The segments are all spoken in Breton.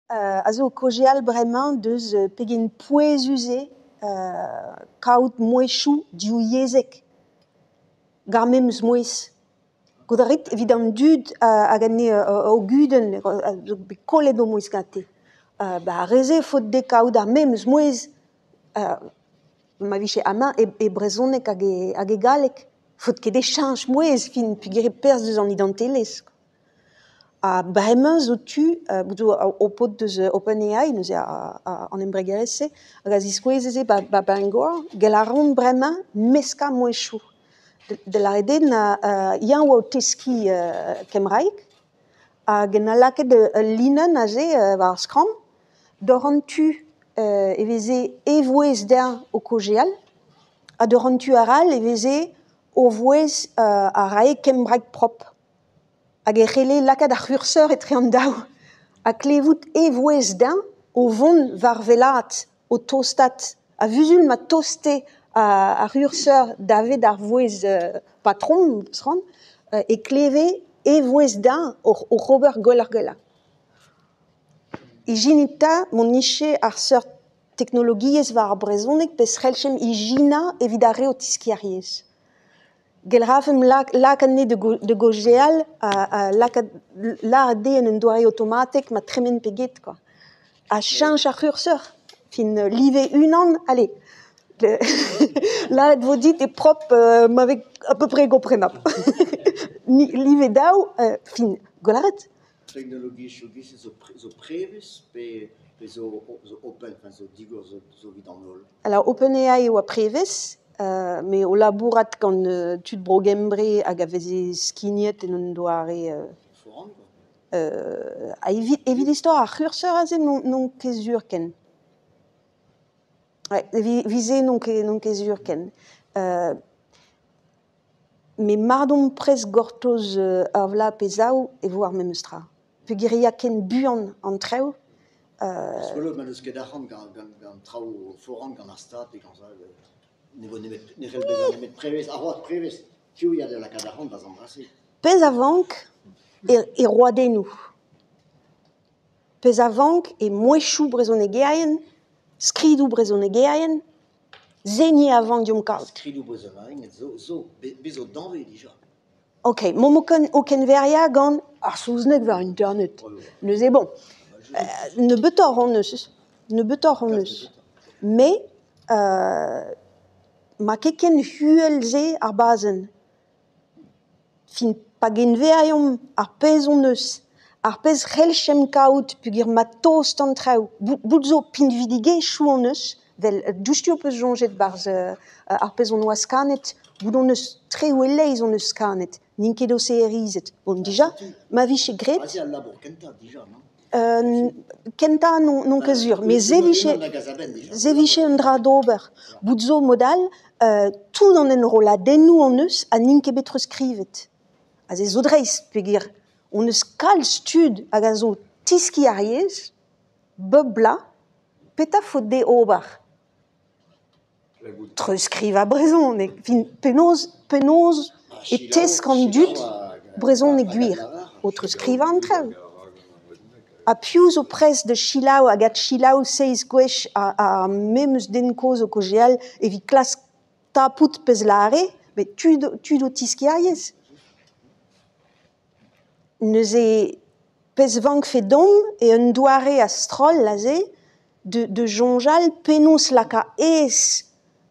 also kogeal bremañ deus pegen pouezuze kaout moechou diou yezek. Gar memes moez. Godarit evident dud hag ane o guden, kolet o moez gante. Ba reze faute de kaout ar memes moez, ma viche ama e brezonek hag e galek. Faute ket e chanj moez fin pugere perz deus an idantelez. A bremañ zo tu, o pot deus OpenAI, neuze an embregerese, hag a ziskouezeze ba bangor, gel a ran bremañ meska moechou. De la rede na yan oa o teski kemraik, hag en a laket linen a ze war skram, d'or an tu eveze e voez der o kogeal, a d'or an tu aral eveze o voez a rae kembraik prop. Hag e c'hele lakaat ar c'hurseur etre an daou. A klevout e voez den o vont var velat o toastat. A vuzul ma toste ar c'hurseur davet ar voez patron, e kleve e voez den o c'hober gol ar gola. Ijinita mon niche ar seur teknologiez war ar brezonek pez c'helchem ijina evit ar re o tiskiariez. Gel rafem lakanne de gogeal, la de en doare automatek ma tremen peget, quoi. A chanj ar c'hurseur. Fin live unan, allez. Là, vous dites, est propre, m'avec à peu près goprenap. Live daou, fin, golaret. Technologie chugis zo previs pe zo open, enfin zo digor zo vidanol. Alors OpenAI oa previs, mais o labourat quand tud brogembre hag a veze skignet en un doare... Foran, quoi. A evit istor ar c'hurseur a ze non kezur ken. Ouais, visé non kezur ken. Mais mardon pres gortoz ar vla pezaou e vo ar memestra. Pegeria ken buan an treo. Skolo, ma deus ket ac'han gant trao foran gant ar stad e gant ça, ne c'hell bezan emet prevez, ar road prevez, piou ya de la kad ac'han baz an brase. Pez avank e roadennou. Pez avank e moechou brezon egeaien, skridou brezon egeaien, zegni avant diom kaout. Skridou brezon zo bezo danve dija. Ok, momo ken veria gant ar souznek war internet. Neus e bon. Ne betor hon eus. Mais, ma keken huelze ar bazen. Fin pa gen veriom ar pez on eus. Ar pez c'helchem kaout pugir ma toast an treo. Bout zo pin vidige chou on eus. Vel doustio peus jonget barz ar pez on oa skanet. Bout on eus tre oueleiz on eus skanet. Ninket o se erizet. Bon, dija, ma viche gret. Azi al labour kenta dija, non? Kenta non kezur, mais zeviche un dra d'ober. Bout zo modal, tout an en roladennou an eus a ninket betre skrivet. A ze zo dreiz pegir, on eus kal stud hag a zo tiski ariez, bebla, peta faute de ober. Treskriv a brezon, fin penoz e tesk an dud brezon e gwir. O treskriv an treu. A pious o pres de chilaou hag a chilaou seiz gwech a memes den koz o kogeal evit klas tapout pez lare, bet tud o tiski ariez. Neuze pez vank fe dom e un doare a stroll laze de jonjal penos laka ez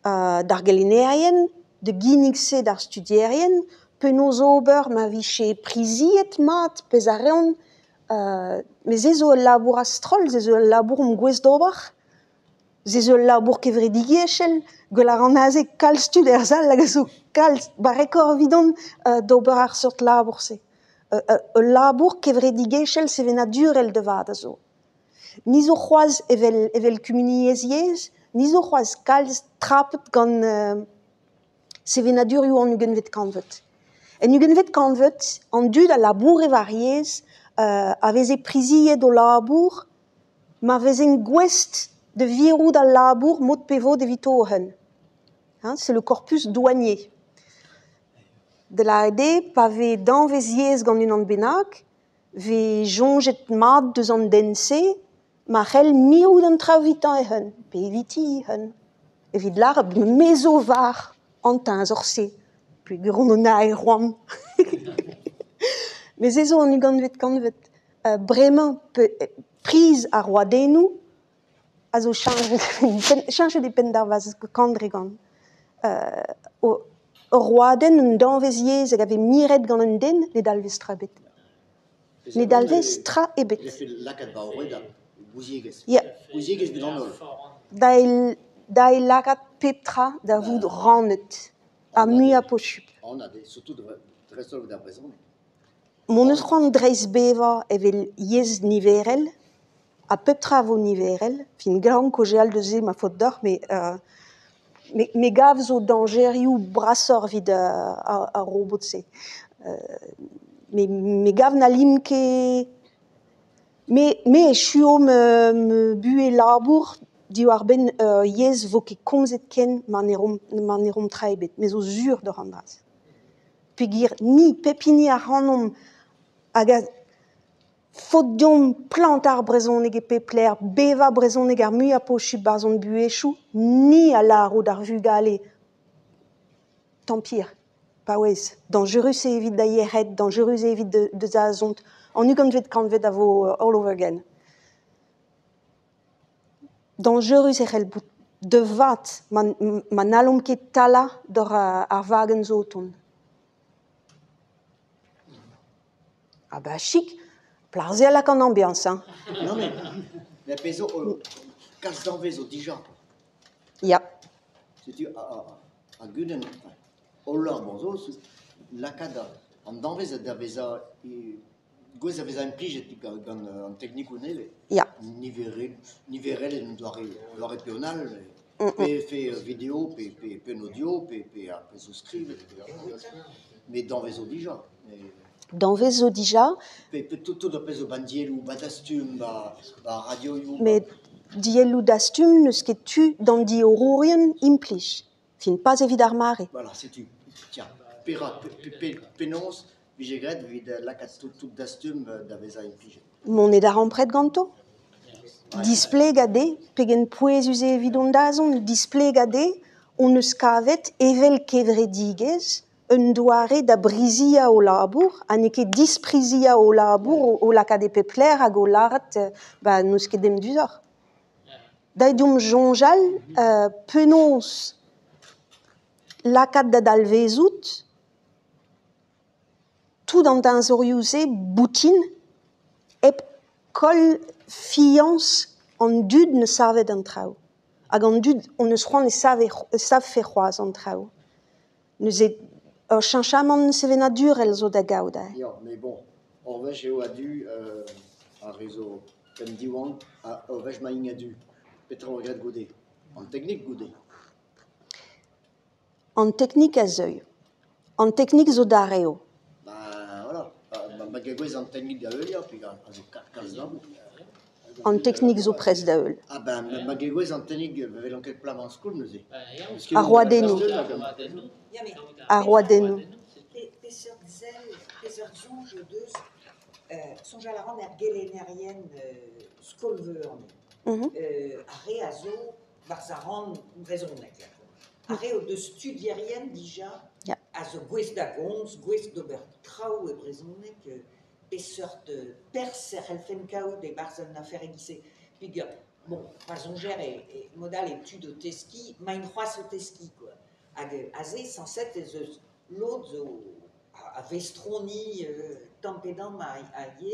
d'ar galineaien, de ginnig-se d'ar studierien, penos ober ma viche priziet mat pez a reon. Mais ze zo labour a stroll, ze zo labour gwez d'ober, ze zo labour kevredigechel, gol ar an aze kal stud er zal hag a zo kal barekor vidon d'ober ar sort labour se. Labour kevredigechel se vena durel de vat a zo. Ni zo c'hoaz evel kumuniez yez, ni zo c'hoaz kalz trapet gant se vena durioù an ugenvet kanvet. En ugenvet kanvet, an dud a labour e variez, a veze priziet o labour, ma veze gwest de virou da labour mod pevo evit ohen. C'est le corpus douanier. De la rede, pa ve danvez yez gant un an bennak, ve jonget mat deus an dense, maar elle mieux d'un travitant et hun, peviti hun. Evit l'arbre meso var en temps orse, puis gronona et roi. Mais c'est ça, on y ganvet, vraiment prise à roi d'enu, also change des pendarvas kandregan. Roi den un danvezier, c'est avait miret gant un den, les dalves trabet. Les dalves tra ebet. Il a fait la cadva au reda, Bouzieges. Ja. Bouzieges vid an ol. Da lagat petra da voud rannet, a mu a pochup. On a surtout de restaurer de la prison. Mon eus c'hoant dreiz beva evel yez niverel, a petra vo niverel, fin grand kojeal de ze ma faute d'or, mais gav zo dangerioù brassor vid a robot se. Mais gav na lim ket... Mais chuo me bue labour diwar ben yez vo ket komzet ken man erom traebet, mais zo zur de randraz. Pegir ni pepini a ranom hag a fodion plantar brezoneg e pepler, beva brezoneg ar mu a pochup barzon buechou, ni a laro d'ar vugale. Tant pire, pa ouez. Dangerus e evit da yeret, dangerus e evit de zazont. On ugant vet kanvet a vo all over again. Dangerus e c'hell bout de vat man alom ket tala d'or ar vagen zoton. Ah bah chic, plarzé à la can ambiance, hein. Non mais peso, kas danvez au Dijon. Ja. Si tu a Guden, Olar bonzo, la cada, en danvez a daveza, goez aveza impliget en technique ou nele. Ja. Niverel et doare peonal, pe vidéo, pe audio, pe souscrive, mais danvez au Dijon. Danvez zo dija, Tout a pez o bandiel ou badastum, ba radio you. mais diellou dastum neus ket tu dan di aurorien implich. Fin pas evit ar mare. Voilà, c'est tu. Tiens, penons, vigegret, vid lakat tout dastum d'aveza implige. Mon ed ar ampret ganto. Display gade, pegen poezus e evit on dazon, display gade, on eus kavet evel kevredigez, un doare da brizia o labour, a ne ket disprizia o labour o lakad e pepler hag o larat neus ket dem duzor. Da edom jonjal, penons lakad da dalvezout, tout an zorioù-se boutin, ep kol fiance an dud ne savet an traoù. Hag an dud, on eus c'hoant e sav fe c'hoaz an traoù. Neus e chanchaman sevena durel zo da gaout. Ja, mais bon, on va chez Oadu, un réseau comme Diwan, on va chez Maïngadu, Petra regrette Goudé, en technique Goudé. En technique a zeuil. En technique zo da reo. Ben voilà, ma gagouez en technique d'Aeulia, puis à 15 ans. En technique zo presse da eul. Ah ben, ma gagouez en technique, avait l'enquête plan en school, nous y. A roi d'Enou. A roi d'Enou. Peseurt zonj deus, sonj a la ran er gelenerien skolveur. A re a zo, varz a ran brezonek. A re o deus studierien dija, a zo gwez da gons, gwez d'ober traoù e brezonek, peseurt perser elfen kaout e barz an afer egise. Pig, bon, pazonger e modal e tu de teski, ma in c'hoaz o teski, quoi. Hag a ze, sanset ez eus l'autre a vestroni tampedan a ye